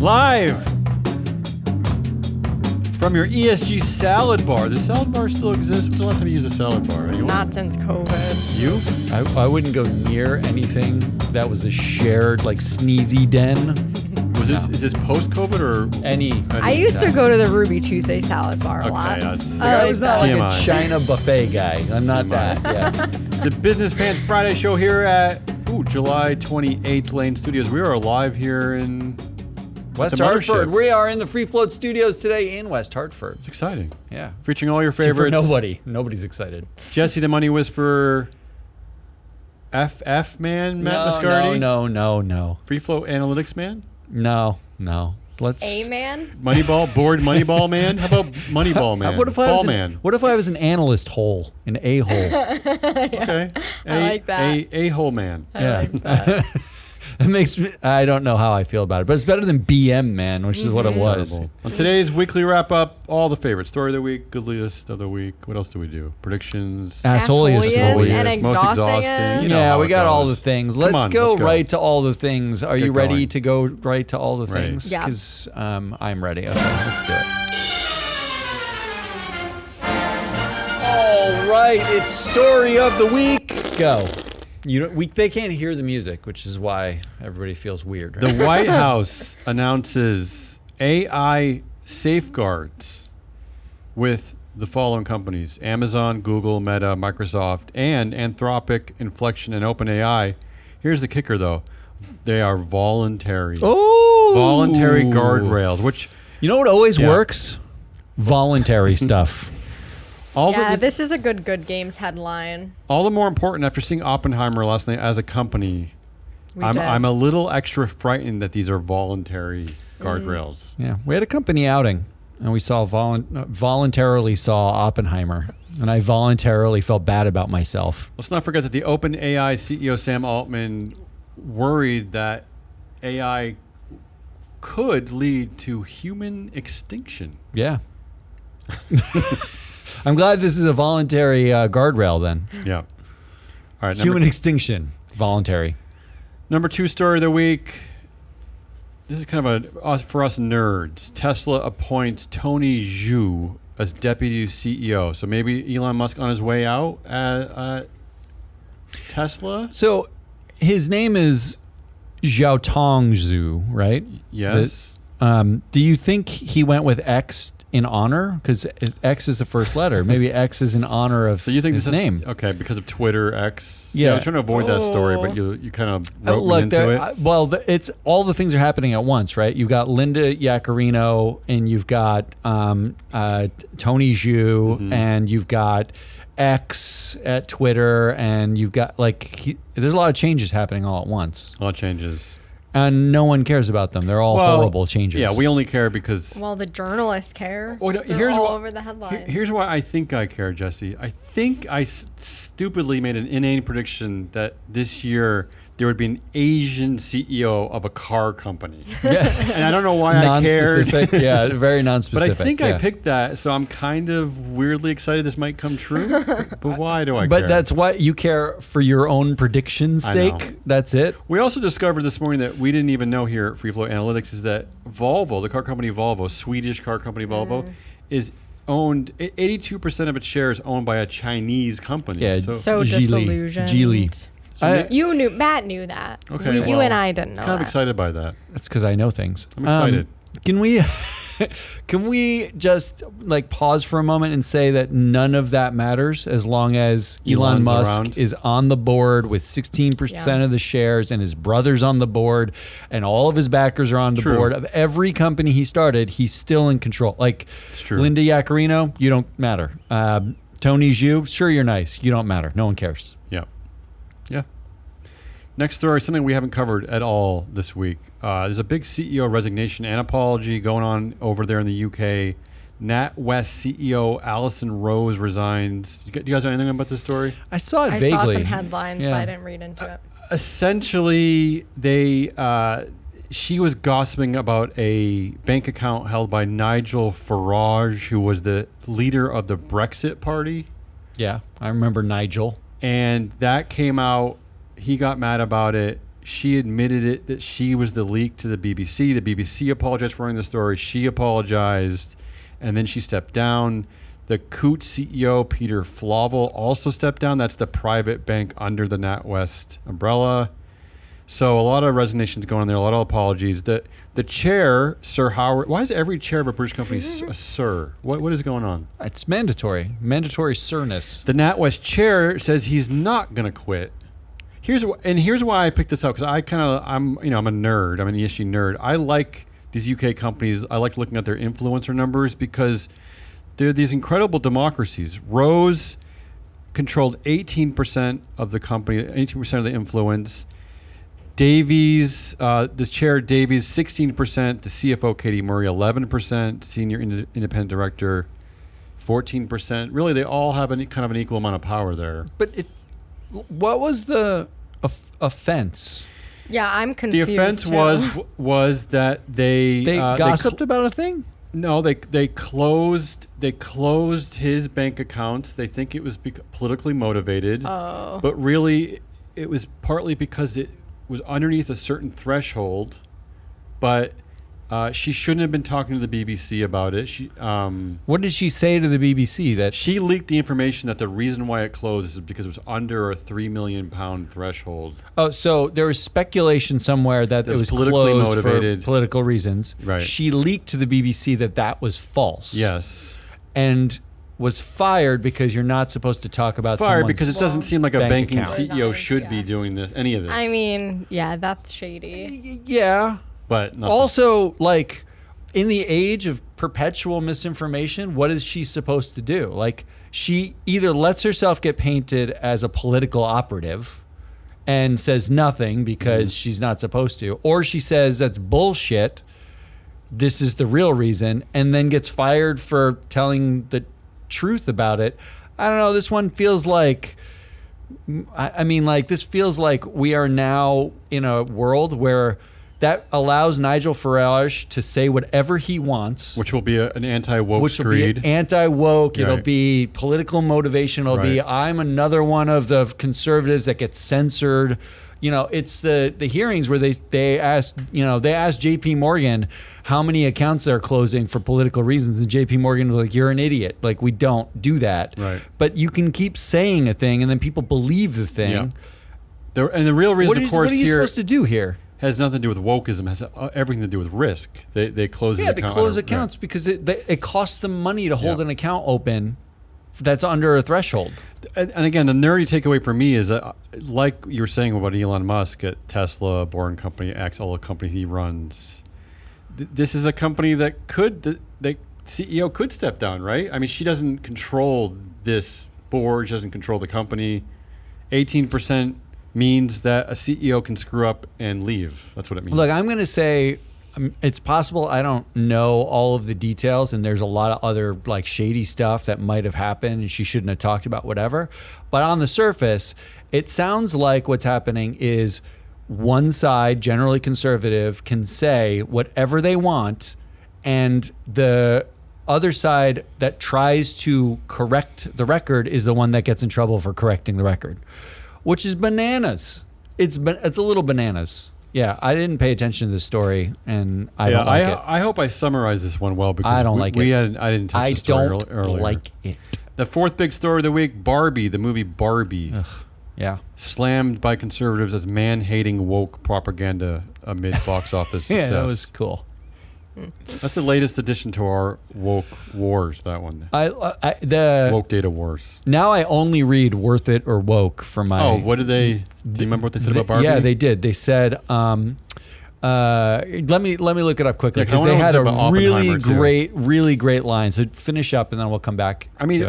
Live from your ESG salad bar. Does salad bar still exist? When's the last time you used a salad bar? Anyone? Not since COVID. You? I wouldn't go near anything that was a shared, like, sneezy den. Is this post-COVID or Any? I used to go to the Ruby Tuesday salad bar a lot. I was not like a TMI. China buffet guy. I'm not that. Yeah. The Business Pants Friday show here at July 28th Lane Studios. We are live here in West the Hartford. mothership. We are in the Free Float Studios today in West Hartford. It's exciting. Yeah. Featuring all your Except for favorites. nobody. Nobody's excited. Jesse the Money Whisperer. FF Man, Matt Mascardi. No. Free Flow Analytics Man. No. Let's. A-man? Moneyball, board Moneyball Man. How about Moneyball Man? What if I Ball was Man. What if I was an analyst hole, an a-hole? Okay. I like that. A-hole Man. Yeah. like that. It makes me. I don't know how I feel about it, but it's better than BM Man, which is what it was. Terrible. On today's weekly wrap up, all the favorites. Story of the week, good list of the week. What else do we do? Predictions. Assholiest Assholiest week. and Most exhausting. exhausting. You know Yeah, how we it got all the goes. things. Come Let's on, go let's go. right to all the things. Are get you ready going. to go right to all the Right. things? Yeah. Because I'm ready. Okay, let's do it. All right, it's story of the week. Go. They can't hear the music, which is why everybody feels weird. Right? The White House announces AI safeguards with the following companies: Amazon, Google, Meta, Microsoft, and Anthropic, Inflection, and OpenAI. Here's the kicker, though. They are voluntary. Oh, Voluntary guardrails, which You know what always Yeah. works? Voluntary stuff. This is a good games headline. all the more important after seeing Oppenheimer last night as a company. We did. I'm a little extra frightened that these are voluntary guardrails. Yeah, we had a company outing, and we saw voluntarily saw Oppenheimer, and I voluntarily felt bad about myself. Let's not forget that the OpenAI CEO Sam Altman worried that AI could lead to human extinction. Yeah. I'm glad this is a voluntary guardrail then. Yeah. All right. Human extinction, voluntary. Number 2 story of the week. This is kind of for us nerds. Tesla appoints Tony Zhu as deputy CEO. So maybe Elon Musk on his way out at Tesla. So his name is Xiaotong Zhu, right? Yes. Do you think he went with X in honor? Because X is the first letter. Maybe X is in honor of So you think his this is name. okay because of Twitter X? Yeah. I was trying to avoid that story, but Oh. you kind of wrote me Look, into it. it's all the things are happening at once, right? You've got Linda Yaccarino, and you've got Tony Zhu, and you've got X at Twitter, and you've got there's a lot of changes happening all at once, A lot of changes. and no one cares about them. They're all horrible changes. Yeah, we only care because. Well, the journalists care. Well, no, They're here's all what- over the headline. Here's why I think I care, Jesse. I think I stupidly made an inane prediction that this year there would be an Asian CEO of a car company. And I don't know why I cared. non-specific. Yeah, very But non-specific. I think I yeah. picked that, so I'm kind of weirdly excited this might come true. But why do I care? But that's why you care for your own prediction's I know. sake. That's it. We also discovered this morning that we didn't even know here at Free Flow Analytics is that Volvo, the car company Volvo, Swedish car company Volvo, is owned, 82% of its shares owned by a Chinese company. Yeah, So Geely. disillusioned. Geely. Matt knew that. Okay, You well, and I didn't know kind of that. excited by that. That's because I know things. I'm excited. Can we just pause for a moment and say that none of that matters as long as Elon Elon's Musk around. is on the board with 16% of the shares, and his brother's on the board, and all of his backers are on the True. board of every company he started. He's still in control. It's true. Linda Yaccarino, you don't matter. Tony Zhu, sure, you're nice. You don't matter. No one cares. Yeah. Yeah. Next story, something we haven't covered at all this week. There's a big CEO resignation and apology going on over there in the UK. NatWest CEO Alison Rose resigns. Do you guys know anything about this story? I saw it I vaguely. saw some headlines, Yeah. but I didn't read into it. Essentially, she was gossiping about a bank account held by Nigel Farage, who was the leader of the Brexit Party. Yeah, I remember Nigel. And that came out. He got mad about it, she admitted it that she was the leak to the BBC. The BBC apologized for running the story. She apologized, and then she stepped down. The Coot CEO, Peter Flavel, also stepped down. That's the private bank under the NatWest umbrella. So a lot of resignations going on there, a lot of apologies. The chair, Sir Howard, why is every chair of a British company a sir? What is going on? It's mandatory sirness. The NatWest chair says he's not going to quit. Here's why I picked this up, because I'm a nerd. I'm an ESG nerd. I like these UK companies. I like looking at their influencer numbers because they're these incredible democracies. Rose controlled 18% of the company, 18% of the influence. Davies, the chair Davies, 16%. The CFO Katie Murray, 11%. Senior independent director, 14%. Really, they all have kind of an equal amount of power there. But what was the offense? Yeah, I'm confused. The offense was that they gossiped about a thing. No, they closed his bank accounts. They think it was politically motivated. Oh. But really, it was partly because it was underneath a certain threshold. But she shouldn't have been talking to the BBC about it. What did she say to the BBC? That she leaked the information that the reason why it closed is because it was under a £3 million threshold. Oh, so there was speculation somewhere that it was politically motivated for political reasons. Right. She leaked to the BBC that was false. Yes. And was fired because you're not supposed to talk about fired because it doesn't seem like a banking account. CEO should be doing any of this. I mean, yeah, that's shady. Yeah. But nothing. Also, like, in the age of perpetual misinformation, what is she supposed to do? Like, she either lets herself get painted as a political operative and says nothing because she's not supposed to, or she says that's bullshit, this is the real reason, and then gets fired for telling the truth about it. I don't know. This one feels like, this feels like we are now in a world where that allows Nigel Farage to say whatever he wants. Which will be an anti-woke screed. Which will be anti-woke. Right. It'll be political motivation. It'll be, I'm another one of the conservatives that gets censored. It's the hearings where they asked JP Morgan how many accounts they're closing for political reasons. And JP Morgan was like, you're an idiot. Like, we don't do that. Right. But you can keep saying a thing and then people believe the thing. Yeah. And the real reason, of course, what are you supposed to do here? Has nothing to do with wokeism. Has everything to do with risk. They close. Yeah, they close accounts because it costs them money to hold an account open that's under a threshold. And again, the nerdy takeaway for me is, like you were saying about Elon Musk at Tesla, Boring Company, X, all the companies he runs. This is a company that the CEO could step down, right? I mean, she doesn't control this board. She doesn't control the company. 18% means that a CEO can screw up and leave. That's what it means. Look, I'm going to say it's possible I don't know all of the details, and there's a lot of other like shady stuff that might have happened and she shouldn't have talked about, whatever. But on the surface, it sounds like what's happening is one side, generally conservative, can say whatever they want, and the other side that tries to correct the record is the one that gets in trouble for correcting the record. Which is bananas. It's a little bananas. Yeah, I didn't pay attention to this story, and I don't like it. I hope I summarized this one well because I don't like it. I didn't touch the story earlier. I don't like it. The fourth big story of the week: Barbie, the movie Barbie. Ugh, yeah, slammed by conservatives as man-hating woke propaganda amid box office success. Yeah, that was cool. That's the latest addition to our woke wars. That one. The woke data wars. Now I only read Worth It or Woke for my. Oh, what did they? Do you remember what they said about Barbie? Yeah, they did. They said, let me look it up quickly because they had a really great line. So finish up and then we'll come back. I mean,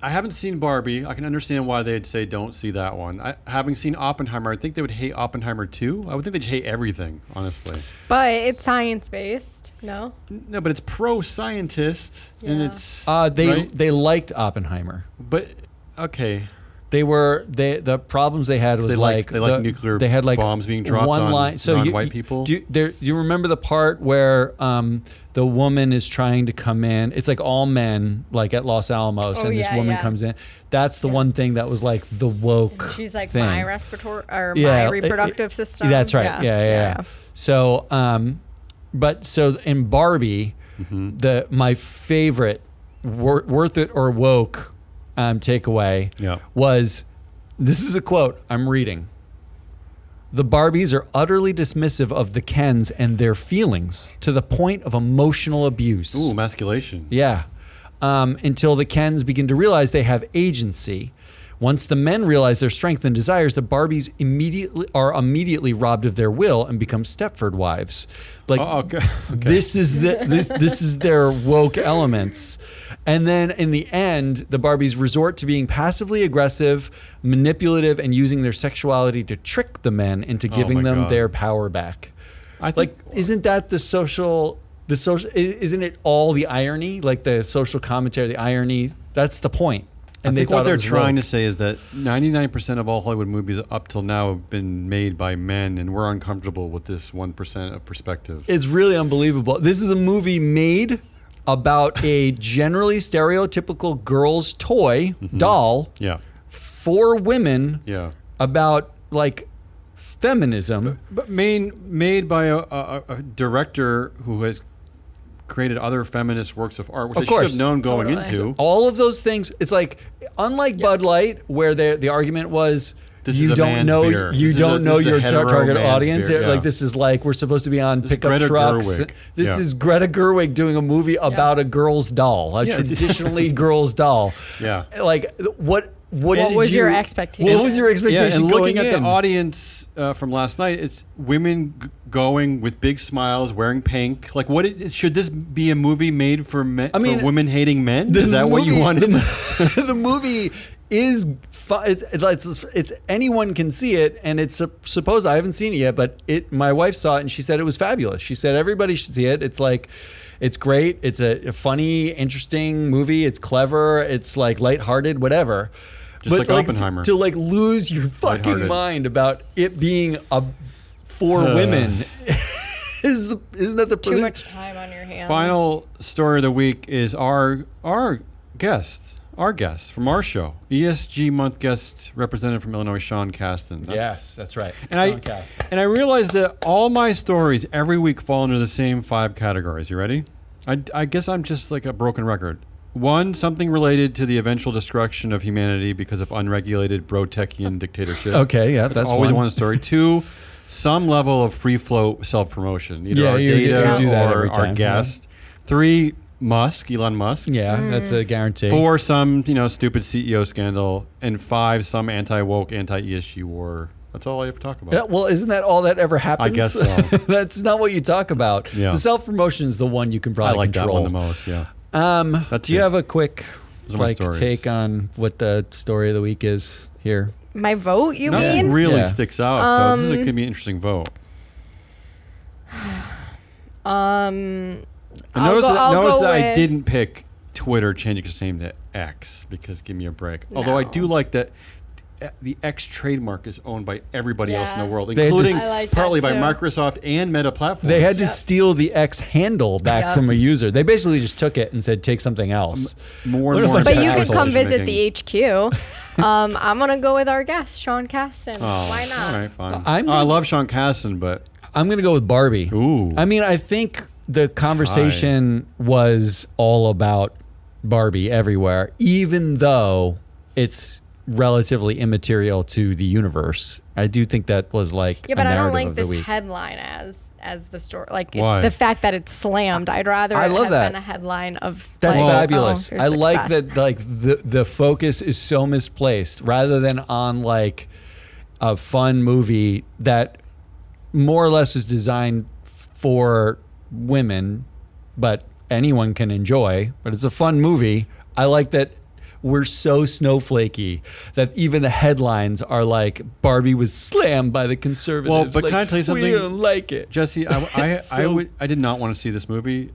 I haven't seen Barbie. I can understand why they'd say don't see that one. Having seen Oppenheimer, I think they would hate Oppenheimer too. I would think they'd hate everything, honestly. But it's science-based, no? No, but it's pro-scientist, and it's they liked Oppenheimer. But okay, The problems they had was they like nuclear they had like bombs being dropped one on line. So non-white people. Do you remember the part where the woman is trying to come in? It's like all men, like at Los Alamos, and this woman comes in. That's the one thing that was like the woke. She's like thing. my respiratory or my reproductive system. That's right. Yeah. So, so in Barbie, my favorite worth it or woke takeaway was, this is a quote I'm reading. The Barbies are utterly dismissive of the Kens and their feelings to the point of emotional abuse. Ooh, emasculation. Yeah. Until the Kens begin to realize they have agency. Once the men realize their strength and desires, the Barbies immediately robbed of their will and become Stepford wives. Like this is this is their woke elements. And then in the end, the Barbies resort to being passively aggressive, manipulative, and using their sexuality to trick the men into giving them their power back. I think, isn't that the social? Isn't it all the irony, like the social commentary, the irony? That's the point. And I think what they're trying to say is that 99% of all Hollywood movies up till now have been made by men, and we're uncomfortable with this 1% of perspective. It's really unbelievable. This is a movie made about a generally stereotypical girl's toy doll for women about like feminism. But made by a director who has created other feminist works of art, which I should have known going into. All of those things. It's like, unlike Bud Light, where the argument was, you don't know your target audience. Like, this is like, we're supposed to be on pickup trucks. This is Greta Gerwig doing a movie about a girl's doll, a traditionally girl's doll. Yeah. Like, what was your expectation? What was your expectation? And going looking at in? the audience from last night, it's women going with big smiles, wearing pink. Like, should this be a movie made for men? I mean, for women hating men? Is that what you wanted? The movie is it's anyone can see it, and it's supposed. I haven't seen it yet, but my wife saw it and she said it was fabulous. She said everybody should see it. It's like, it's great. It's a funny, interesting movie. It's clever. It's like lighthearted, whatever. Just like Oppenheimer. To like lose your fucking mind about it being for women. Isn't that the too much time on your hands? Final story of the week is our guest from our show, ESG month guest representative from Illinois, Sean Caston. Yes, that's right. And I realized that all my stories every week fall under the same 5 categories. You ready? I guess I'm just like a broken record. 1, something related to the eventual destruction of humanity because of unregulated bro-techian dictatorship. Okay, yeah, that's always one story. 2, some level of free flow self-promotion, either our data or our guest. 3, Elon Musk. Yeah, that's a guarantee. 4, some stupid CEO scandal, and 5, some anti-woke, anti-ESG war. That's all I ever talk about. Yeah, well, isn't that all that ever happens? I guess so. That's not what you talk about. Yeah. The self-promotion is the one you can probably control. I like that one the most, yeah. Do you have a quick take on what the story of the week is here? My vote, you mean? Nothing really sticks out, so this is going to be an interesting vote. Notice that I didn't pick Twitter changing its name to X, because give me a break. No. Although I do like that the X trademark is owned by everybody else in the world, including partly by Microsoft and Meta platforms. They had to steal the X handle back from a user. They basically just took it and said, take something else. More and more. But you can come visit the HQ. I'm going to go with our guest, Sean Caston. Why not? All right, fine. I love Sean Caston, but I'm going to go with Barbie. Ooh. I mean, I think the conversation was all about Barbie everywhere, even though it's relatively immaterial to the universe. I do think that was like but I don't like this headline as the story. Like the fact that it's slammed. I'd rather it have been a headline of that's fabulous. I like that. Like the focus is so misplaced, rather than on like a fun movie that more or less was designed for women, but anyone can enjoy. But it's a fun movie. I like that. We're so snowflakey that even the headlines are like, Barbie was slammed by the conservatives. Well, but can I tell you something? We don't like it. Jesse, I did not want to see this movie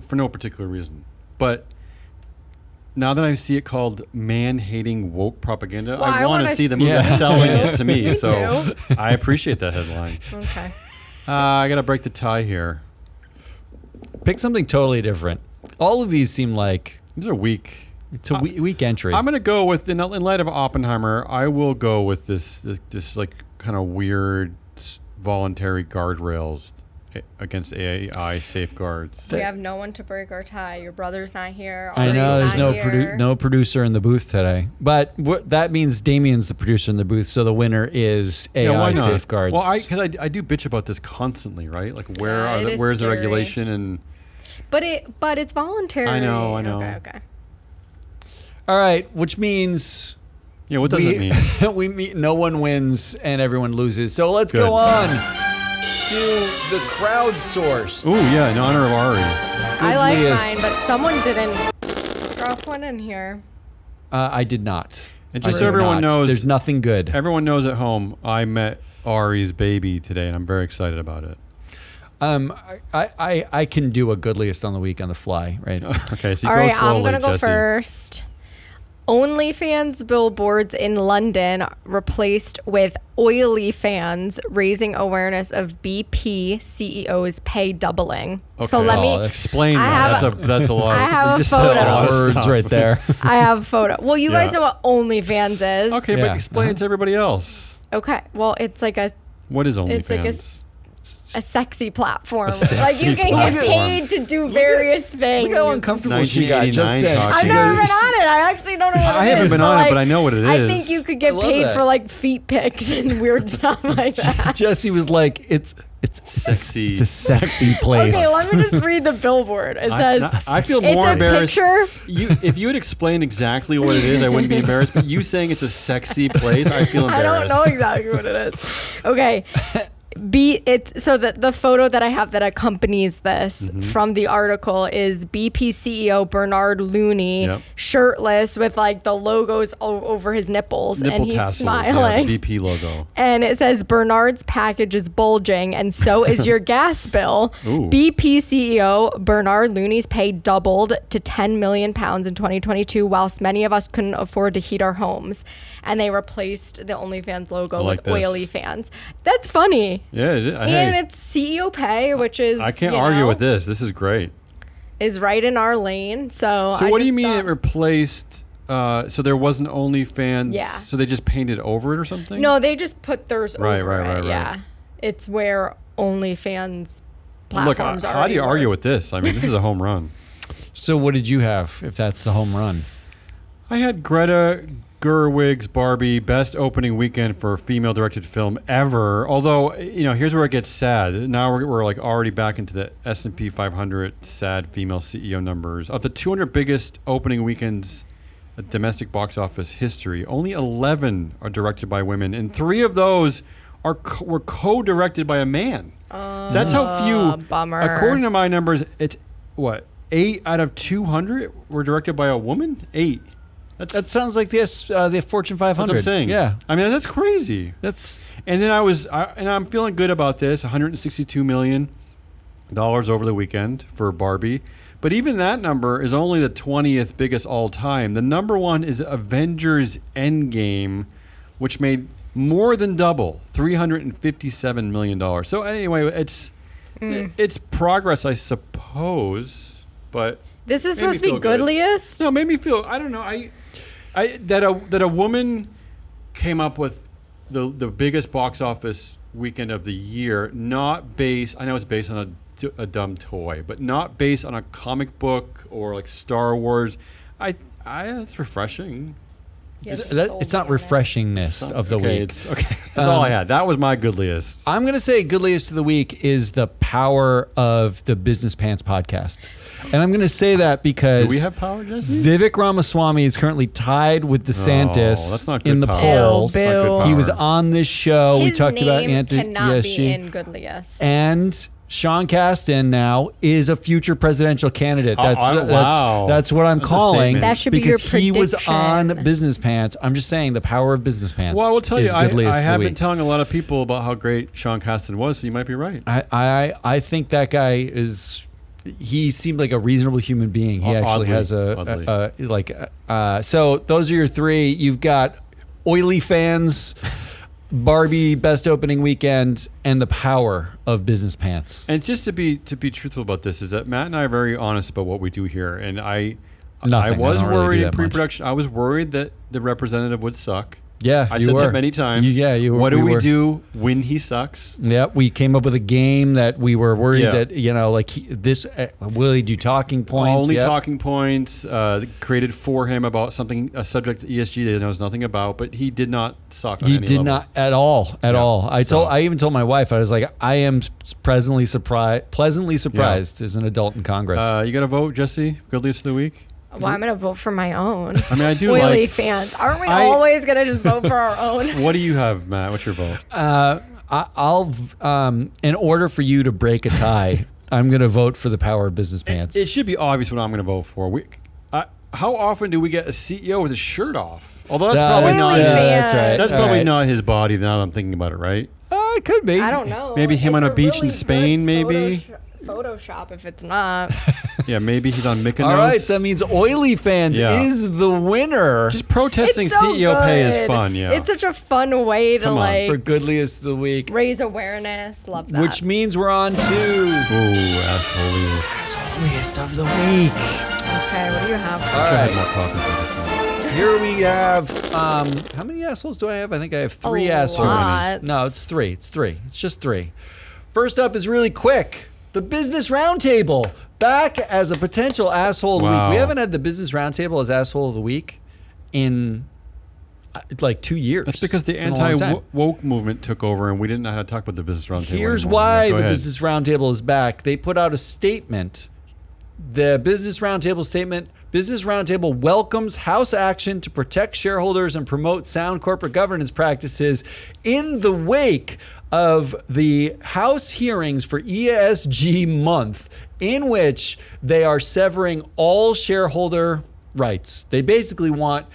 for no particular reason. But now that I see it called man-hating woke propaganda, well, I want to see the movie selling it to me. So too. I appreciate that headline. Okay. I got to break the tie here. Pick something totally different. All of these seem like these are weak. It's a weak entry. I'm going to go with, in light of Oppenheimer, I will go with this like kind of weird voluntary guardrails against AI safeguards. We have no one to break our tie. Your brother's not here. I know there's no producer in the booth today, but that means Damien's the producer in the booth, so the winner is AI safeguards. Well, because I do bitch about this constantly, right? Like where's the regulation and. But it's voluntary. I know. Okay. All right, which means. Yeah, what does it mean? No one wins and everyone loses. So let's go on to the crowdsourced. Ooh, yeah, in honor of Ari. I like mine, but someone didn't drop one in here. I did not. And just so everyone knows, there's nothing good. Everyone knows at home, I met Ari's baby today, and I'm very excited about it. I can do a goodliest on the week on the fly, right? Okay, so all go right, slowly, I'm gonna go Jesse. first. OnlyFans billboards in London replaced with OilyFans, raising awareness of BP CEO's pay doubling. Okay. So let me explain that. That's a lot. I have a said a lot of photo. stuff. Words right there. I have a photo. Well, you guys know what OnlyFans is. Okay, but explain it to everybody else. Okay. Well, it's like what is OnlyFans? It's like a sexy platform. Sexy like you can get paid to do various things. Look how uncomfortable she got just then. I've never been on it. I actually don't know what it is. I haven't been on it, but I know what it is. I think you could get paid for like feet pics and weird stuff like that. Jesse was like, it's sexy. It's a sexy place. Okay, let me just read the billboard. It says, I feel more embarrassed. Picture. If you had explained exactly what it is, I wouldn't be embarrassed. But you saying it's a sexy place, I feel embarrassed. I don't know exactly what it is. Okay. So the photo that I have that accompanies this from the article is BP CEO Bernard Looney shirtless with like the logos over his nipples and he's tassels, smiling. Yeah, BP logo. And it says Bernard's package is bulging and so is your gas bill. Ooh. BP CEO Bernard Looney's pay doubled to £10 million in 2022 whilst many of us couldn't afford to heat our homes. And they replaced the OnlyFans logo with OilyFans. That's funny. Yeah, and it's CEO pay, which is I can't argue with this. This is great. Is right in our lane. So what do you mean it replaced? So there wasn't OnlyFans. Yeah. So they just painted over it or something? No, they just put theirs over Right. Yeah, it's where OnlyFans platforms are. Look, how do you argue with this? I mean, this is a home run. So what did you have? If that's the home run, I had Greta Gerwig's Barbie, best opening weekend for a female-directed film ever. Although, here's where it gets sad. Now we're like already back into the S&P 500 sad female CEO numbers. Of the 200 biggest opening weekends in domestic box office history, only 11 are directed by women, and 3 of those were co-directed by a man. That's how few. Bummer. According to my numbers, it's 8 out of 200 were directed by a woman. 8. That sounds like the Fortune 500. That's what I'm saying. Yeah, I mean that's crazy. And then I'm feeling good about this. $162 million over the weekend for Barbie, but even that number is only the 20th biggest all time. The number one is Avengers Endgame, which made more than double, $357 million. So anyway, it's progress, I suppose, but. This is supposed to be goodliest? No, it made me feel. I don't know. That a woman came up with the biggest box office weekend of the year, not based. I know it's based on a dumb toy, but not based on a comic book or like Star Wars. It's refreshing. It's not refreshingness of the week. That's all I had. That was my goodliest. I'm going to say goodliest of the week is the power of the Business Pants podcast. And I'm going to say that because do we have power, Jesse? Vivek Ramaswamy is currently tied with DeSantis that's not good in the power. polls. That's not good power. He was on this show. His we talked about name cannot be in goodliest. And Sean Casten now is a future presidential candidate. Wow. That's what I'm calling. That should be your because he was prediction. on Business Pants. I'm just saying the power of Business Pants. Well, I will tell you, I have been week. telling a lot of people about how great Sean Casten was, so you might be right. I think that guy is he seemed like a reasonable human being. He actually has so those are your three. You've got OilyFans, Barbie Best Opening Weekend, and the power of business pants. And just to be truthful about this is that Matt and I are very honest about what we do here. And I was worried in pre-production. I was worried that the representative would suck. Yeah, I said that many times. You were. What do we do when he sucks? Yeah, we came up with a game that we were worried that will he do talking points? Only talking points created for him about a subject ESG that he knows nothing about, but he did not suck. He did not at all. I even told my wife, I was like, I am pleasantly surprised as an adult in Congress. You got to vote, Jesse. Good least of the week. Well, I'm going to vote for my own. I mean, I do OilyFans. Aren't we always going to just vote for our own? What do you have, Matt? What's your vote? I'll in order for you to break a tie, I'm going to vote for the power of business pants. It should be obvious what I'm going to vote for. How often do we get a CEO with his shirt off? Although that's probably not. That's right. That's probably not his body. Now that I'm thinking about it, right? It could be. I don't know. Maybe him on a beach in Spain. Maybe. Photoshop if it's not. Yeah, maybe he's on Mykonos. All right, that means OilyFans is the winner. Just protesting CEO pay is fun. Yeah, it's such a fun way to for Goodliest of the Week, raise awareness. Love that. Which means we're on to Assholiest of the Week. Okay, what do you have? I should have more coffee for this one. Here we have how many assholes do I have? I think I have three assholes. No, it's three. It's just three. First up is really quick. The Business Roundtable, back as a potential asshole of the week. We haven't had the Business Roundtable as asshole of the week in like 2 years. That's because the anti-woke movement took over and we didn't know how to talk about the Business Roundtable. Here's why the Business Roundtable is back. They put out a statement. The Business Roundtable statement, Business Roundtable welcomes House action to protect shareholders and promote sound corporate governance practices in the wake of the House hearings for ESG month, in which they are severing all shareholder rights. They basically want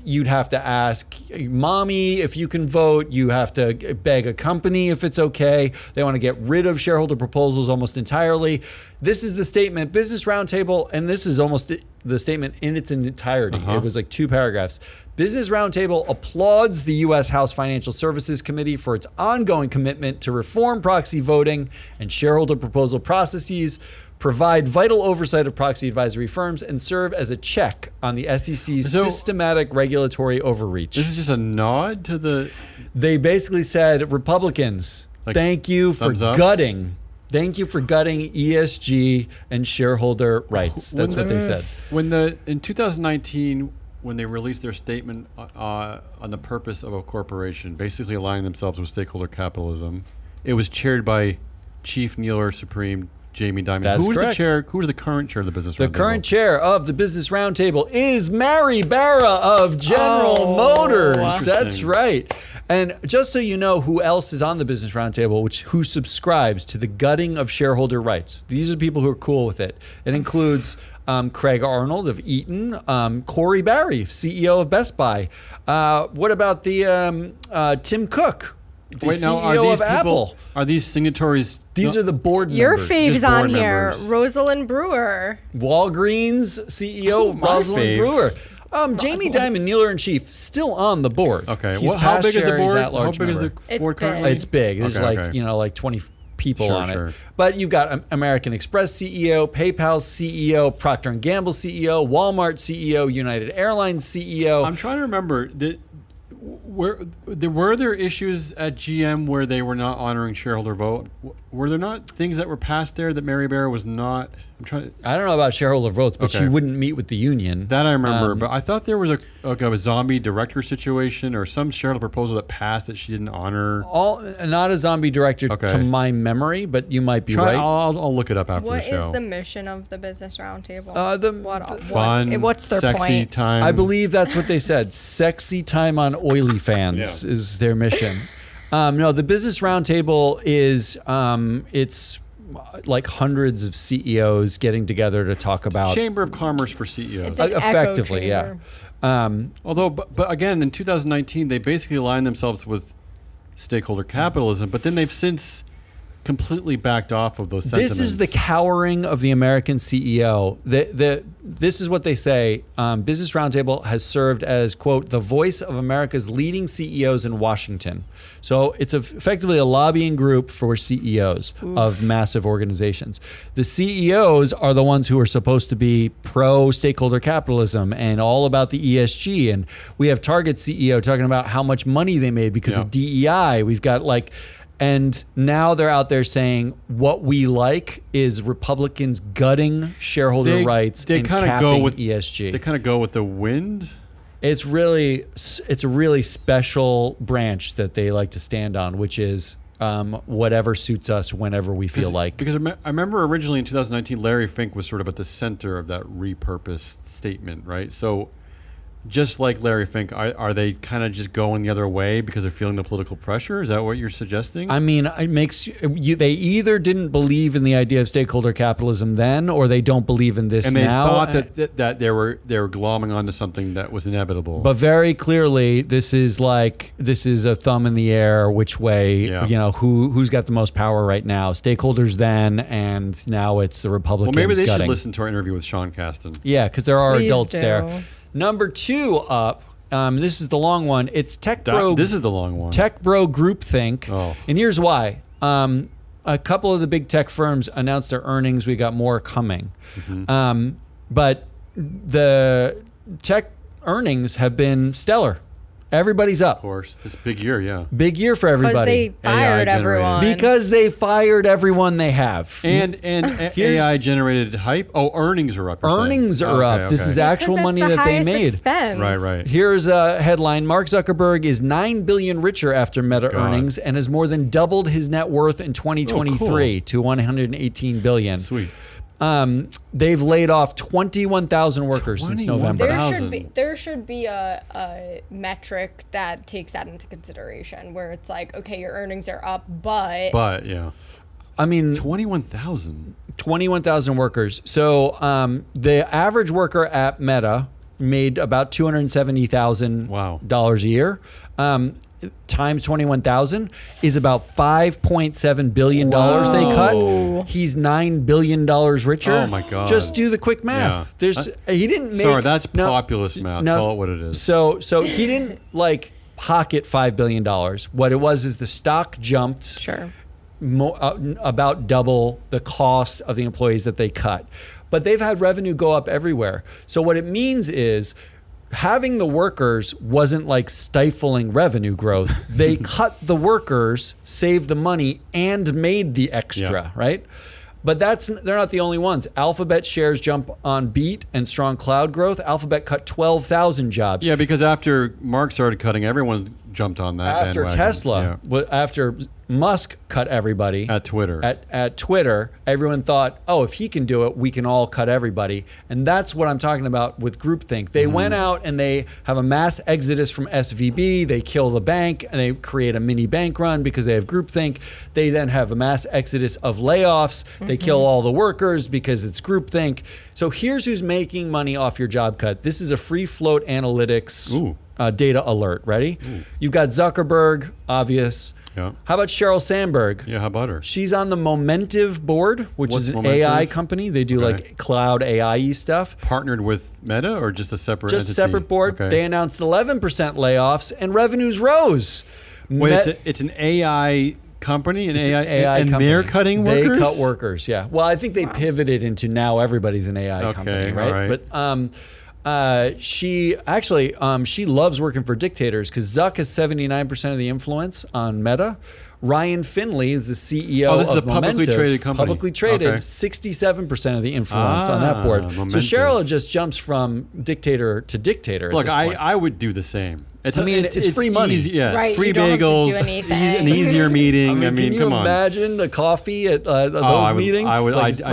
you'd have to ask mommy if you can vote. You have to beg a company if it's okay. They want to get rid of shareholder proposals almost entirely. This is the statement, Business Roundtable, and this is almost the statement in its entirety. It was like 2 paragraphs. Business Roundtable applauds the U.S. House Financial Services Committee for its ongoing commitment to reform proxy voting and shareholder proposal processes, provide vital oversight of proxy advisory firms, and serve as a check on the SEC's systematic regulatory overreach. This is just a nod to the... They basically said, Republicans, thank you for gutting ESG and shareholder rights. That's what they said. In 2019... when they released their statement on the purpose of a corporation, basically aligning themselves with stakeholder capitalism, it was chaired by Chief Kneeler Supreme Jamie Dimon. That's correct. Who was the current chair of the Business Roundtable? The current chair of the Business Roundtable is Mary Barra of General Motors. That's right. And just so you know who else is on the Business Roundtable, who subscribes to the gutting of shareholder rights. These are people who are cool with it. It includes... Craig Arnold of Eaton, Corey Barry, CEO of Best Buy. What about the Tim Cook, the CEO of Apple? Are these signatories? These are the board Your members. Your fave's on here, Rosalind Brewer. Walgreens CEO Rosalind Brewer. Jamie Dimon, Kneeler-in-Chief, still on the board. Okay. How big is the board? How big is the board currently? It's big. There's like 20 people on it. But you've got American Express CEO, PayPal CEO, Procter & Gamble CEO, Walmart CEO, United Airlines CEO. I'm trying to remember. Were there issues at GM where they were not honoring shareholder vote? Were there not things that were passed there that Mary Barra was not? I don't know about shareholder votes, but she wouldn't meet with the union. That I remember, but I thought there was a zombie director situation or some shareholder proposal that passed that she didn't honor. Not a zombie director to my memory, but you might be right. I'll look it up after the show. What is the mission of the Business Roundtable? Fun, what's their sexy point? time. I believe that's what they said. Sexy time on OilyFans is their mission. No, the Business Roundtable is it's like hundreds of CEOs getting together to talk about Chamber of Commerce for CEOs. Effectively, yeah. Although, but again, in 2019, they basically aligned themselves with stakeholder capitalism, but then they've since completely backed off of those sentiments. This is the cowering of the American CEO. This is what they say. Business Roundtable has served as, quote, the voice of America's leading CEOs in Washington. So it's effectively a lobbying group for CEOs of massive organizations. The CEOs are the ones who are supposed to be pro-stakeholder capitalism and all about the ESG. And we have Target CEO talking about how much money they made because of DEI. We've got and now they're out there saying what we like is Republicans gutting shareholder rights and capping ESG. They kind of go with the wind. It's a really special branch that they like to stand on, which is whatever suits us whenever we feel like. Because I remember originally in 2019, Larry Fink was sort of at the center of that repurposed statement, right? So just like Larry Fink, are they kind of just going the other way because they're feeling the political pressure? Is that what you're suggesting? I mean, it makes they either didn't believe in the idea of stakeholder capitalism then, or they don't believe in this now. And they thought that they were glomming onto something that was inevitable. But very clearly, this is a thumb in the air. Which way? Who's got the most power right now? Stakeholders then, and now it's the Republicans. Well, maybe they gutting. should listen to our interview with Sean Casten. Yeah, because there are adults do. there. Number 2 up, this is the long one. It's Tech Bro. This is the long one. Tech Bro Groupthink. Oh. And here's why. A couple of the big tech firms announced their earnings. We got more coming. Mm-hmm. But the tech earnings have been stellar. Everybody's up. Of course. This big year, yeah. Big year for everybody. Because they fired everyone. Because they fired everyone they have. And AI generated hype. Oh, earnings are up. Earnings are up. Okay. This is actual money that they made. Expense. Right. Here's a headline. Mark Zuckerberg is $9 billion richer after Meta earnings and has more than doubled his net worth in 2023 to $118 billion. Sweet. They've laid off 21,000 workers since November. There should be a metric that takes that into consideration, where it's like, okay, your earnings are up, but yeah. I mean, 21,000 workers. So the average worker at Meta made about $270,000 a year. Times 21,000 is about $5.7 billion they cut. He's $9 billion richer. Oh my God. Just do the quick math. Yeah. He didn't make. Sorry, that's populist math. Call it what it is. So he didn't pocket $5 billion. What it was is the stock jumped. Sure. About double the cost of the employees that they cut. But they've had revenue go up everywhere. So what it means is, having the workers wasn't like stifling revenue growth. They cut the workers, saved the money, and made the extra, right? But they're not the only ones. Alphabet shares jump on beat and strong cloud growth. Alphabet cut 12,000 jobs. Yeah, because after Mark started cutting, everyone jumped on that. After Tesla, after Musk cut everybody at Twitter. At Twitter, everyone thought, oh, if he can do it, we can all cut everybody. And that's what I'm talking about with groupthink. They went out and they have a mass exodus from SVB. They kill the bank and they create a mini bank run because they have groupthink. They then have a mass exodus of layoffs. They kill all the workers because it's groupthink. So here's who's making money off your job cut. This is a free float analytics data alert. Ready? You've got Zuckerberg, obvious. Yeah. How about Sheryl Sandberg? Yeah, how about her? She's on the Momentive board, which is an AI company. They do like cloud AI stuff. Partnered with Meta or just a separate entity? Just separate board. Okay. They announced 11% layoffs and revenues rose. Wait, it's an AI company? An AI and company. They're cutting workers? They cut workers, yeah. Well, I think they pivoted into now everybody's an AI company, right? All right. But she loves working for dictators because Zuck has 79% of the influence on Meta. Ryan Finley is the CEO this is of a publicly Momentive, traded company. Publicly traded, 67% of the influence on that board. Momentive. So Sheryl just jumps from dictator to dictator. Look, I would do the same. It's free money. Right, free you don't bagels, have to do anything. an easier meeting. Can you imagine the coffee at those meetings? I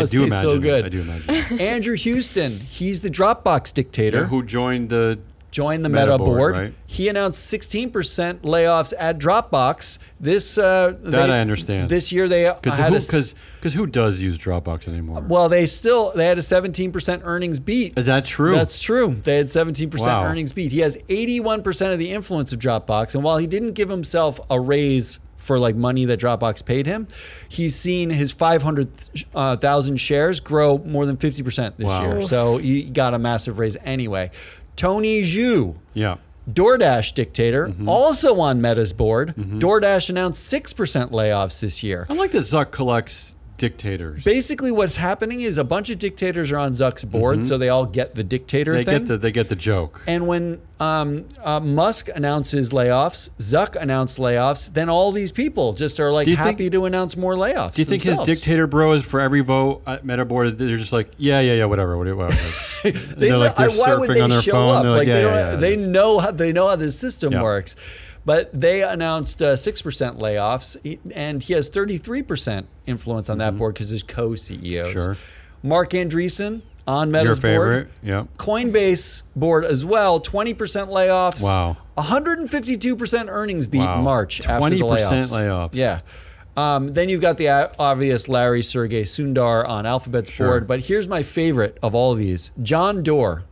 do imagine. So good. I do imagine. Andrew Houston, he's the Dropbox dictator. Who joined the Meta board. Right? He announced 16% layoffs at Dropbox. That I understand. This year they had because who does use Dropbox anymore? Well, they had a 17% earnings beat. Is that true? That's true. They had 17% earnings beat. He has 81% of the influence of Dropbox, and while he didn't give himself a raise for like money that Dropbox paid him. He's seen his 500,000 shares grow more than 50% this year. So he got a massive raise anyway. Tony Zhu. Yeah. DoorDash dictator, also on Meta's board. DoorDash announced 6% layoffs this year. I like that Zuck collects dictators. Basically, what's happening is a bunch of dictators are on Zuck's board, so they all get the dictator thing. They get the joke. And when Musk announces layoffs, Zuck announced layoffs, then all these people just are like happy to announce more layoffs. Do you think his dictator bros for every vote at Meta board, they're just like, yeah, whatever. They're like they're surfing on their phone. Like they know how this system works. But they announced 6% layoffs, and he has 33% influence on that board because his co-CEOs. Sure. Mark Andreessen on Meta's Your favorite, board. yeah. Coinbase board as well, 20% layoffs. Wow. 152% earnings beat in March after the 20% layoffs. Yeah. Then you've got the obvious Larry Sergey Sundar on Alphabet's board. But here's my favorite of all of these. John Doerr,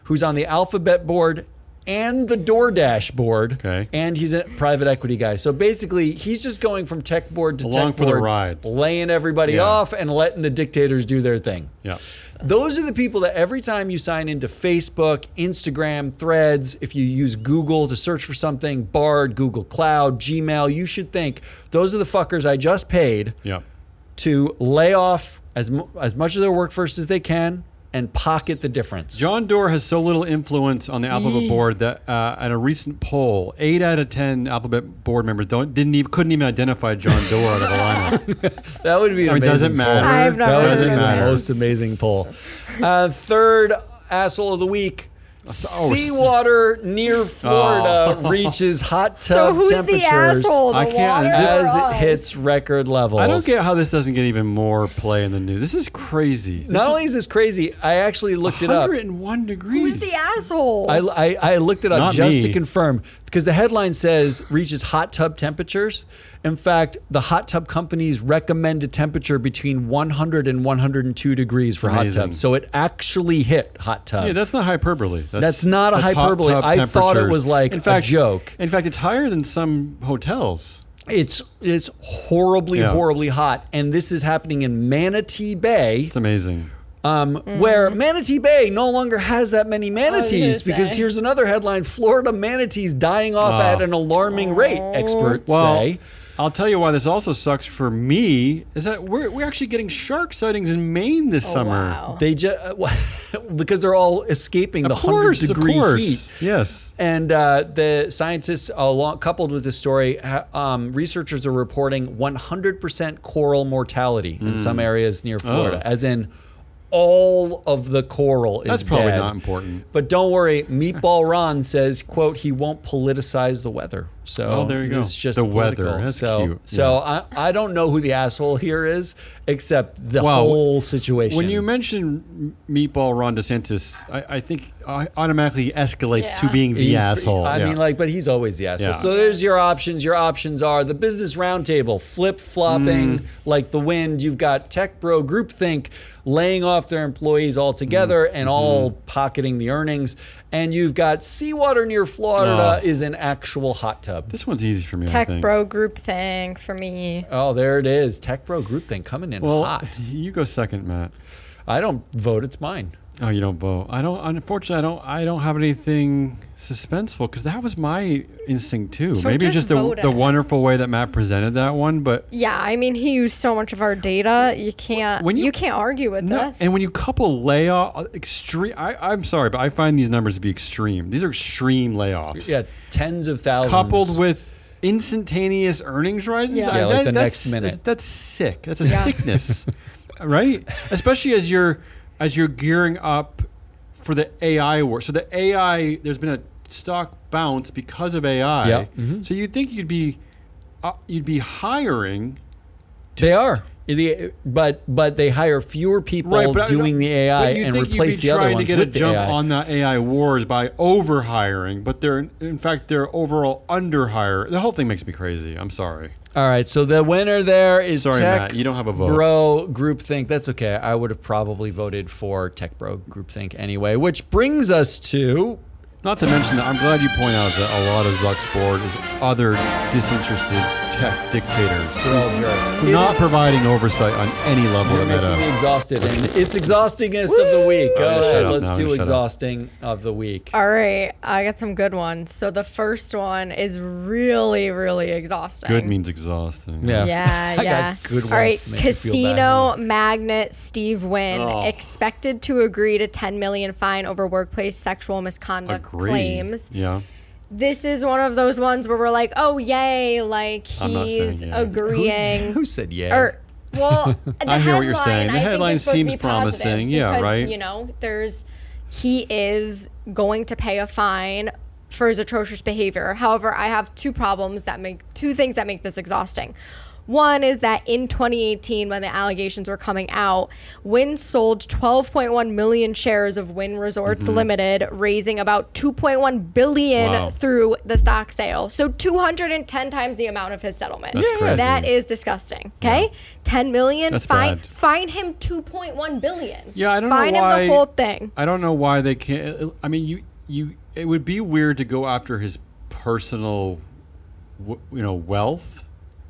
who's on the Alphabet board and the DoorDash board, and he's a private equity guy. So basically, he's just going from tech board to Along tech for board, the ride, laying everybody off and letting the dictators do their thing. Yeah. Those are the people that every time you sign into Facebook, Instagram, Threads, if you use Google to search for something, Bard, Google Cloud, Gmail, you should think, those are the fuckers I just paid to lay off as much of their workforce as they can and pocket the difference. John Doerr has so little influence on the Alphabet board that at a recent poll, 8 out of 10 Alphabet board members couldn't even identify John Doerr out of a lineup. That would be an amazing doesn't matter. poll. I've never That would heard be of the that. most amazing poll. Third asshole of the week. Seawater near Florida reaches hot tub So who's temperatures the asshole? The I can't- water as or it us? hits record levels. I don't get how this doesn't get even more play in the news. This is crazy. Not only is this crazy, I actually looked it up. 101 degrees. Who's the asshole? I looked it up Not just me. to confirm because the headline says reaches hot tub temperatures. In fact, the hot tub companies recommend a temperature between 100 and 102 degrees for hot Amazing. tubs. So it actually hit hot tub. Yeah, that's not hyperbole. That's not a hot hyperbole. tub I thought it temperatures. was like a joke. In fact, it's higher than some hotels. It's horribly hot. And this is happening in Manatee Bay. It's amazing. Where Manatee Bay no longer has that many manatees gonna because say. here's another headline: Florida manatees dying off at an alarming rate. Experts say. I'll tell you why this also sucks for me is that we're actually getting shark sightings in Maine this summer. Wow. They just because they're all escaping the 100-degree heat. Yes. And the scientists, coupled with this story, researchers are reporting 100% coral mortality in some areas near Florida, as in all of the coral is That's probably dead. not important. But don't worry, Meatball Ron says, quote, he won't politicize the weather. So there you go. It's just The political. weather. That's so, cute. So Yeah. I don't know who the asshole here is, except the whole situation. When you mention Meatball Ron DeSantis, I think automatically escalates to being the asshole. I mean, but he's always the asshole. Yeah. So there's your options. Your options are the Business Roundtable, flip-flopping like the wind. You've got Tech Bro Groupthink laying off their employees altogether and all pocketing the earnings. And you've got Seawater near Florida is an actual hot tub. This one's easy for me, I Tech think. bro group thing for me. Oh, there it is. Tech Bro Groupthink coming in hot. You go second, Matt. I don't vote. It's mine. Oh, you don't vote. Unfortunately, I don't have anything suspenseful because that was my instinct too. So Maybe just just vote the it. wonderful way that Matt presented that one, but Yeah, I mean, he used so much of our data. You can't argue with this. And when you couple layoff extreme, I'm sorry, but I find these numbers to be extreme. These are extreme layoffs. Yeah, tens of thousands. Coupled with instantaneous earnings rises. Yeah. Like the next minute. That's sick. That's a sickness, right? Especially as you're gearing up for the AI war. So the AI, there's been a stock bounce because of AI. Yep. So you'd think you'd be hiring. They are. But they hire fewer people doing the AI and replace the other ones to get with a the jump AI. on the AI wars by over hiring, but they're overall under hire. The whole thing makes me crazy. I'm sorry. All right, so the winner there is Sorry, Tech Matt, you don't have a vote. Bro Groupthink. That's okay. I would have probably voted for Tech Bro Groupthink anyway, which brings us to... Not to mention that I'm glad you point out that a lot of Zuck's board is other disinterested tech dictators. They're all jerks. Not providing oversight on any level You're of making Meta. me exhausted, and it's exhaustingest of the week. Go shut ahead, up let's now. do Shut up. exhausting of the week. All right, I got some good ones. So the first one is really, really exhausting. Good means exhausting. Yeah. Yeah, I yeah. got good ones All right, to make you feel casino bad. magnate Steve Wynn expected to agree to $10 million fine over workplace sexual misconduct claims. Yeah. This is one of those ones where we're like, oh, yay, like I'm not he's saying yay. agreeing. Who said yeah? Or, well, the I hear what you're headline, saying. The I think, headline is supposed to seems be positive promising. Yeah, because, right. You know, he is going to pay a fine for his atrocious behavior. However, I have two things that make this exhausting. One is that in 2018, when the allegations were coming out, Wynn sold 12.1 million shares of Wynn Resorts Limited, raising about $2.1 billion through the stock sale. So 210 times the amount of his settlement. That's crazy. That is disgusing. Okay, 10 million. That's fine. bad. Fine him 2.1 billion. Yeah, I don't fine know why. him the whole thing. I don't know why they can't. I mean, it would be weird to go after his personal, wealth.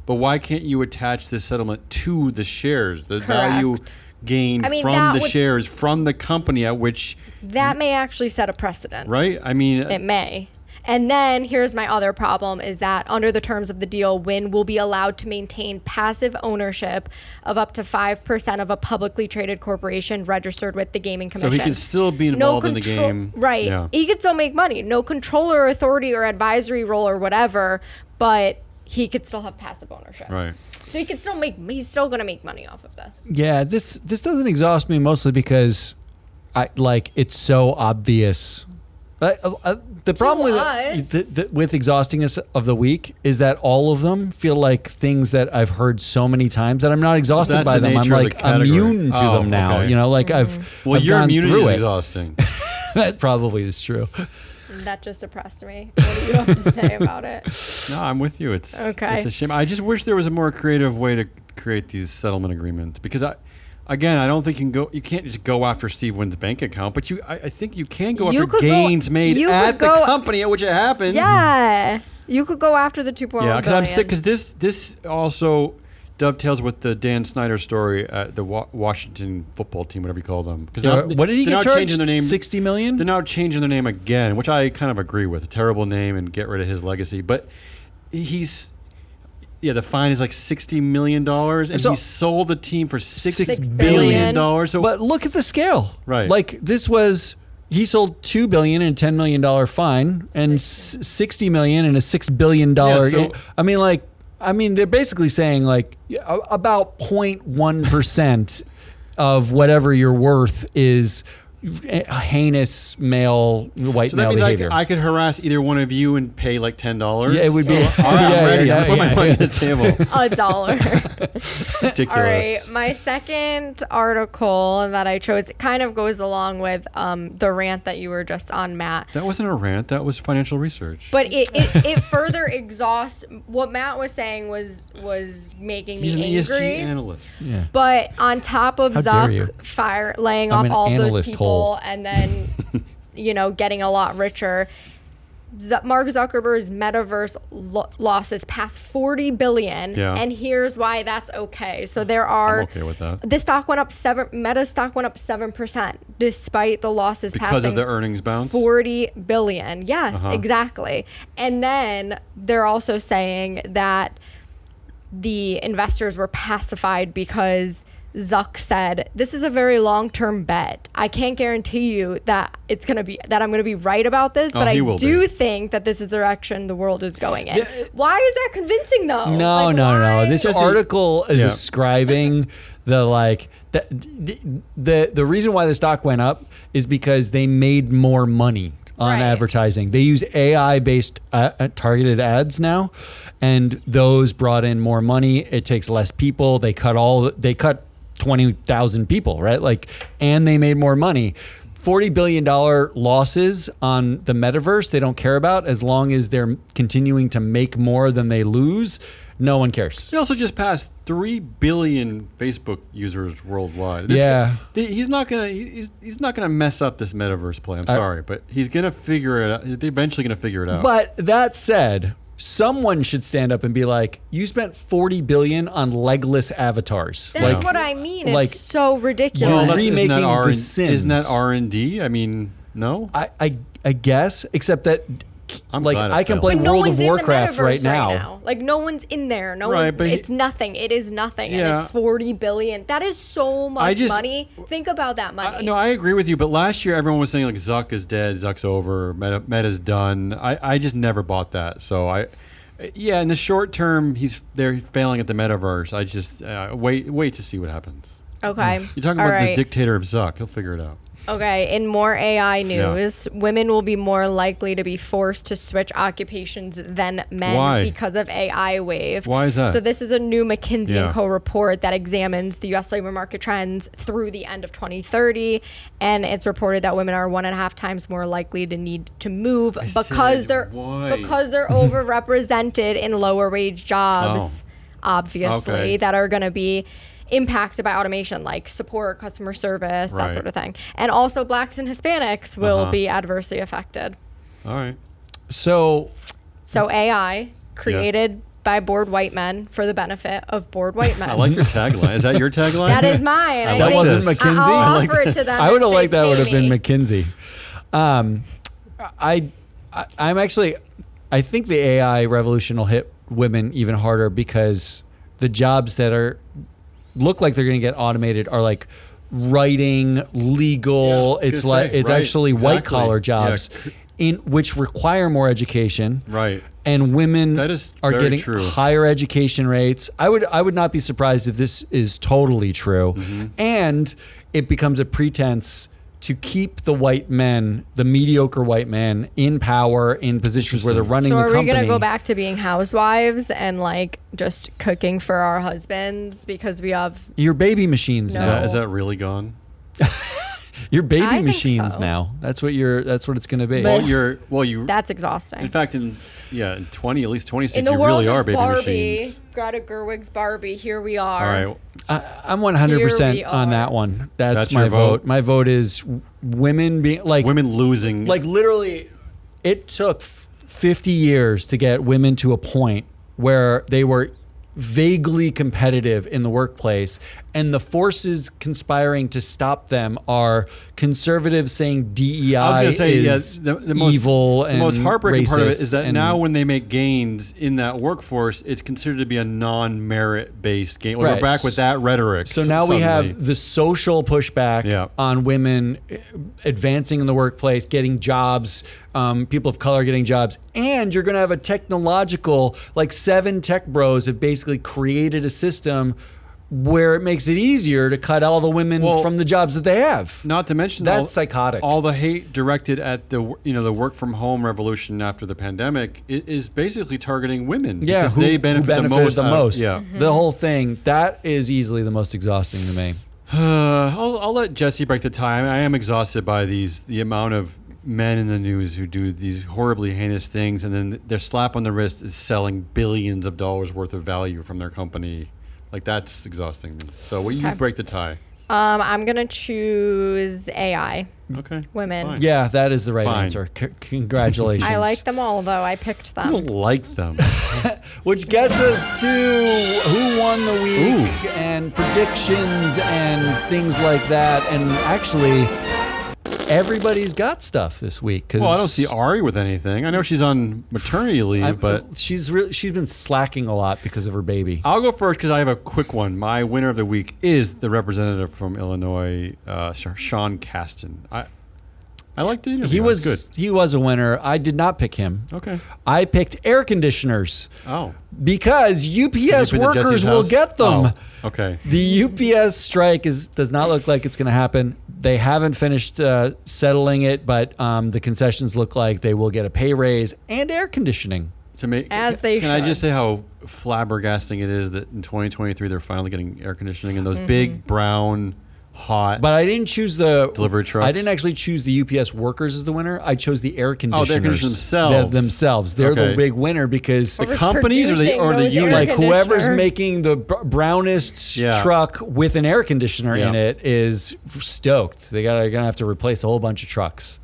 But why can't you attach this settlement to the shares, the value gained from the shares from the company at which that may actually set a precedent, right? I mean, it may. And then here's my other problem is that under the terms of the deal, Wynn will be allowed to maintain passive ownership of up to 5% of a publicly traded corporation registered with the Gaming Commission. So he can still be involved in the game. Right. Yeah. He could still make money. No controller authority or advisory role or whatever, but he could still have passive ownership. Right. So he could still he's still going to make money off of this. Yeah, this doesn't exhaust me mostly because it's so obvious. The problem with exhaustingness of the week is that all of them feel like things that I've heard so many times that I'm not exhausted by them. I'm like immune to them now. Okay. You know, like Mm-hmm. I've your gone immunity through is it. exhausting. That probably is true. That just depressed me. What do you have to say about it? No, I'm with you. It's okay. It's a shame. I just wish there was a more creative way to create these settlement agreements because I don't think you can't just go after Steve Wynn's bank account, but I think you can go after gains made at the company at which it happened. Yeah, you could go after the 2.1 billion. Yeah, because I'm sick. Because this also dovetails with the Dan Snyder story at the Washington football team, whatever you call them. What did he get charged? Changing their name, $60 million? They're now changing their name again, which I kind of agree with. A terrible name and get rid of his legacy. But the fine is like $60 million, and he sold the team for $6 billion. So, but look at the scale. Right. Like he sold $2 billion and $10 million fine, and $60 million and a $6 billion. I mean, they're basically saying like about 0.1% of whatever you're worth is heinous white male behavior. I could harass either one of you and pay like $10. Yeah, it would be. All right, I'm ready. I'll put my money on the table. $1. Ridiculous. All right, my second article that I chose kind of goes along with the rant that you were just on, Matt. That wasn't a rant. That was financial research. But it further exhausts what Matt was saying was making He's me angry. He's an ESG analyst. Yeah. But on top of Zuck laying off all those people and then getting a lot richer, Mark Zuckerberg's metaverse losses passed $40 billion, and here's why that's okay. So I'm okay with that. The stock went up Meta's stock went up 7% despite the losses because of the earnings bounce. $40 billion. Yes, exactly. And then they're also saying that the investors were pacified because Zuck said, "This is a very long-term bet. I can't guarantee you that I'm going to be right about this, but I do think that this is the direction the world is going in." Why is that convincing though? No. This article is describing the reason why the stock went up is because they made more money on advertising. They use AI-based targeted ads now, and those brought in more money. It takes less people. They cut 20,000 people, right? And they made more money. $40 billion losses on the metaverse, they don't care about as long as they're continuing to make more than they lose. No one cares. He also just passed 3 billion Facebook users worldwide. He's not gonna mess up this metaverse play. I'm sorry, but he's gonna figure it out. He's eventually gonna figure it out. But that said, someone should stand up and be like, you spent $40 billion on legless avatars. That's what I mean. like, it's so ridiculous. Well, remaking The Sims. Isn't that R&D? I mean, no? I guess, except that I can play But no World one's of Warcraft in the right metaverse now. Like no one's in there. No Right, one. but It's nothing. It is nothing, Yeah. and it's 40 billion. That is so much money. Think about that money. No, I agree with you. But last year, everyone was saying like Zuck is dead, Zuck's over, Meta's done. I just never bought that. So in the short term, they're failing at the metaverse. I just wait to see what happens. Okay. You're talking about the dictator of Zuck. He'll figure it out. Okay, in more AI news, women will be more likely to be forced to switch occupations than men because of AI wave. Why is that? So this is a new McKinsey & Co. report that examines the U.S. labor market trends through the end of 2030, and it's reported that women are 1.5 times more likely to need to move because they're overrepresented in lower wage jobs, obviously, that are going to be impacted by automation, like support, customer service, that sort of thing. And also blacks and Hispanics will be adversely affected. All right. So AI created by bored white men for the benefit of bored white men. I like your tagline. Is that your tagline? That is mine. I that think wasn't McKinsey? I'll offer it to them. I would have if liked they that pay would have been me. McKinsey. I'm actually, I think the AI revolution will hit women even harder because the jobs that look like they're going to get automated are like writing, legal. It's actually white collar jobs in which require more education. Right. And women are getting higher education rates. I would not be surprised if this is totally true. Mm-hmm. And it becomes a pretense to keep the white men, the mediocre white men, in power, in positions where they're running the company. So are we going to go back to being housewives and like just cooking for our husbands because we have your baby machines now? Is that really gone? Your baby machines now. That's what it's going to be. That's exhausting. In fact, in 26, in the you world really are of baby Barbie, machines. Greta Gerwig's Barbie, here we are. All right. I'm 100% on that one. That's my vote. My vote is women being like women losing. Like literally, it took 50 years to get women to a point where they were vaguely competitive in the workplace, and the forces conspiring to stop them are conservatives saying DEI is evil and the most heartbreaking part of it is that now when they make gains in that workforce, it's considered to be a non-merit based gain. We're back with that rhetoric. So now we have the social pushback on women advancing in the workplace, getting jobs, people of color getting jobs, and you're going to have a technological, like 7 tech bros have basically created a system where it makes it easier to cut all the women from the jobs that they have. Not to mention that's psychotic. All the hate directed at the work from home revolution after the pandemic is basically targeting women. Yeah, because they benefit the most. Yeah, the whole thing that is easily the most exhausting to me. I'll let Jesse break the tie. I am exhausted by the amount of men in the news who do these horribly heinous things, and then their slap on the wrist is selling billions of dollars worth of value from their company. Like, that's exhausting me. So you break the tie. I'm going to choose AI. Okay. Women. Fine. Yeah, that is the right answer. Congratulations. I like them all, though. I picked them. I don't like them. Which gets us to who won the week and predictions and things like that. And actually, everybody's got stuff this week. Well, I don't see Ari with anything. I know she's on maternity leave, but she's been slacking a lot because of her baby. I'll go first because I have a quick one. My winner of the week is the representative from Illinois, Sean Casten. I liked the interview. He was a winner. I did not pick him. Okay. I picked air conditioners. Oh. Because UPS workers will get them. Oh, okay. The UPS strike does not look like it's going to happen. They haven't finished settling it, but the concessions look like they will get a pay raise and air conditioning. Can I just say how flabbergasting it is that in 2023 they're finally getting air conditioning in those big brown hot. But I didn't choose the delivery trucks. I didn't actually choose the UPS workers as the winner. I chose the air conditioners. Oh, the air conditioners themselves. They're the big winner because the companies or the unit, like whoever's making the brownest truck with an air conditioner in it is stoked. They're gonna have to replace a whole bunch of trucks.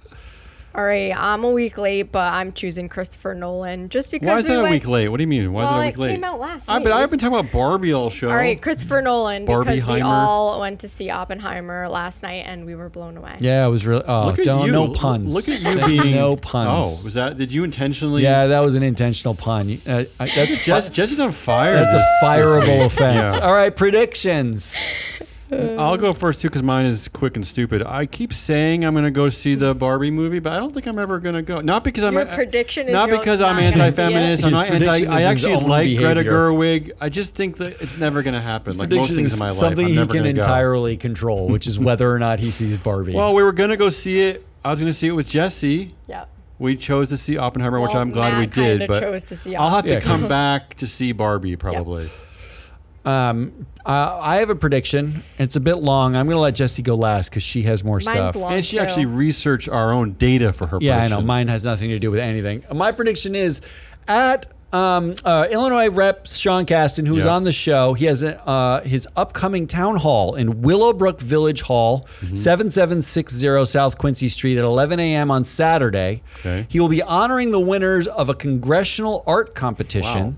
All right, I'm a week late, but I'm choosing Christopher Nolan just because. Why is that a week late? What do you mean? Why is that a week late? It came out last week. But I've been talking about Barbie all show. All right, Christopher Nolan, because we Barbieheimer. all went to see Oppenheimer last night and we were blown away. Yeah, it was really. Oh, Look at you. no puns. Look at you being no puns. Oh, was that? Did you intentionally? Yeah, that was an intentional pun. That's Jesse's on fire. That's a fireable this week. offense. Yeah. All right, predictions. I'll go first too because mine is quick and stupid. I keep saying I'm going to go see the Barbie movie, but I don't think I'm ever going to go. Not because Your prediction is not you're because not I'm gonna see anti-feminist. it? I'm His not anti. prediction I is his actually own like Greta behavior. Gerwig. I just think that it's never going to happen. Like most Prediction things is in my life, something I'm he never can going to go. entirely control, which is whether or not he sees Barbie. Well, we were going to go see it. I was going to see it with Jesse. Yep. We chose to see Oppenheimer, which Well, I'm glad we Matt did. kinda But chose to see I'll have to Yeah. come back to see Barbie probably. I have a prediction. It's a bit long. I'm going to let Jessie go last because she has more Mine's stuff. long. And she too. actually researched our own data for her Yeah, I prediction. know. Mine has nothing to do with anything. My prediction is at Illinois Rep. Sean Casten, who was Yeah. on the show. He has his upcoming town hall in Willowbrook Village Hall, 7760 South Quincy Street at 11 a.m. on Saturday. Okay. He will be honoring the winners of a congressional art competition. Wow.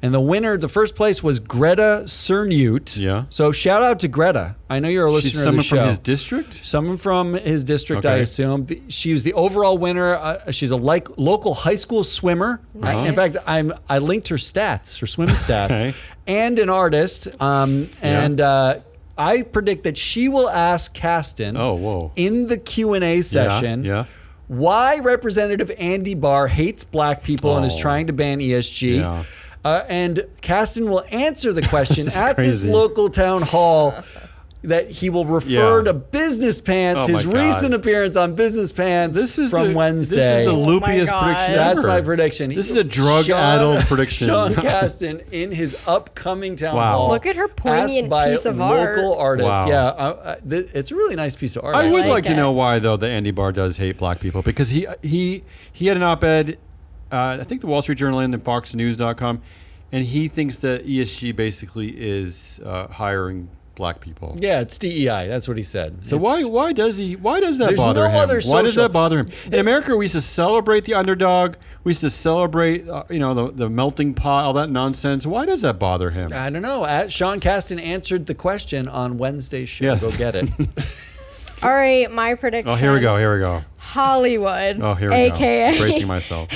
And the first place was Greta Cernute. Yeah. So shout out to Greta. I know you're a listener She's of someone the show. from his district? Someone from his district, I Okay. assume. She was the overall winner. She's a local high school swimmer. Nice. In fact, I linked her stats, her swim stats, Okay. and an artist. I predict that she will ask Casten Oh, whoa. in the Q&A session Yeah. why Representative Andy Barr hates black people and is Oh. trying to ban ESG. Yeah. And Casten will answer the question at this crazy. local town hall that he will refer Yeah. to Business Pants, Oh my his God. recent appearance on Business Pants from Wednesday. This is the Oh my loopiest God. prediction That's ever. my prediction. This is a drug-addled prediction. Sean Casten in his upcoming town Wow. hall. Look at her poignant asked by piece of local art. artist. Wow. Yeah, it's a really nice piece of art. I would like like to it. know why, though, that Andy Barr does hate black people. Because he had an op-ed, I think the Wall Street Journal and then FoxNews.com, and he thinks that ESG basically is hiring black people. Yeah, it's DEI. That's what he said. So It's- why does that There's bother no him? other Why does social- that bother him? In America, we used to celebrate the underdog. We used to celebrate, the melting pot, all that nonsense. Why does that bother him? I don't know. Sean Casten answered the question on Wednesday's show. Yes. Go get it. All right, my prediction. Oh, here we go. Hollywood. Oh, here we AKA go. Bracing myself.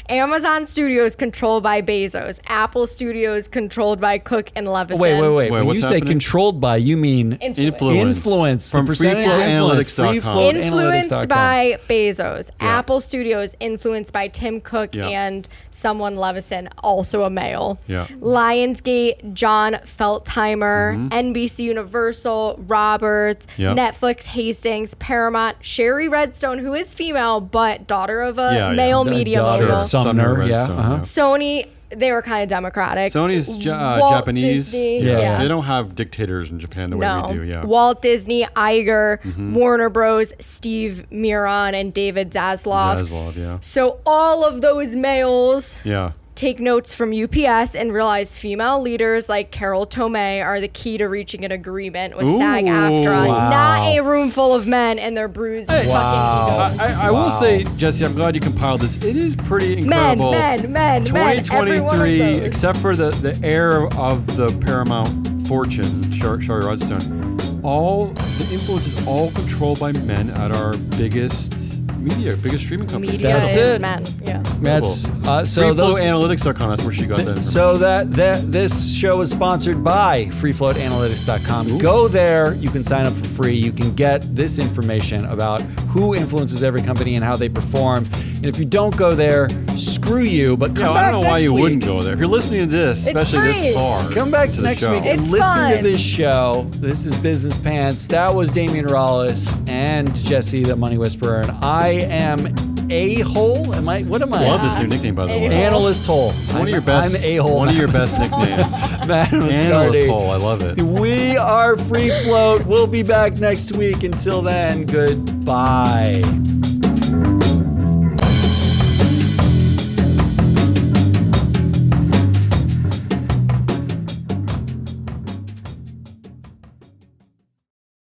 Amazon Studios controlled by Bezos. Apple Studios controlled by Cook and Levinson. Wait. Wait, When what's you say happening? controlled by, you mean influence. From The percentage freeflowanalytics.com. influence. Influenced Analytics.com. by Bezos. Yeah. Apple Studios influenced by Tim Cook Yeah. and someone Levison, also a male. Yeah. Lionsgate, John Feltheimer, NBC Universal, Roberts, Yep. Netflix, Hastings, Paramount, Sherry Redstone, who is female but daughter of a Yeah, yeah. male The media daughter mogul. of Sumner, yeah. Redstone, Uh-huh. Sony, they were kind of democratic. Sony's Walt Japanese. Disney, Yeah. They don't have dictators in Japan the way No. we do. Yeah. Walt Disney, Iger, Warner Bros, Steve Miron, and David Zaslav. Zaslav, yeah. So all of those males Yeah. take notes from UPS and realize female leaders like Carol Tomei are the key to reaching an agreement with Ooh. SAG-AFTRA, Wow. not a room full of men and their bruised fucking egos. I will say, Jesse, I'm glad you compiled this. It is pretty incredible. Men, every one of 2023, those. except for the heir of the Paramount fortune, Sherry Redstone, all the influence is all controlled by men at our biggest streaming company. Media That's is it. men. Yeah. That's so those. FreeFlowAnalytics.com, that's where she got that information. So this show is sponsored by freefloatanalytics.com. Go there. You can sign up for free. You can get this information about who influences every company and how they perform. And if you don't go there, screw you. But come I back don't know why next you week. wouldn't go there. If you're listening to this, It's especially free. this far, Come back to the next show. week and It's listen to fun. this show. This is Business Pants. That was Damian Rollis and Jesse, the Money Whisperer. And I am A-hole. What am I? I love this new nickname, by the way. A-hole. Analyst hole. It's one of your best. I'm A-hole. One of your best nicknames. Analyst hole. I love it. We are Free Float. We'll be back next week. Until then, goodbye.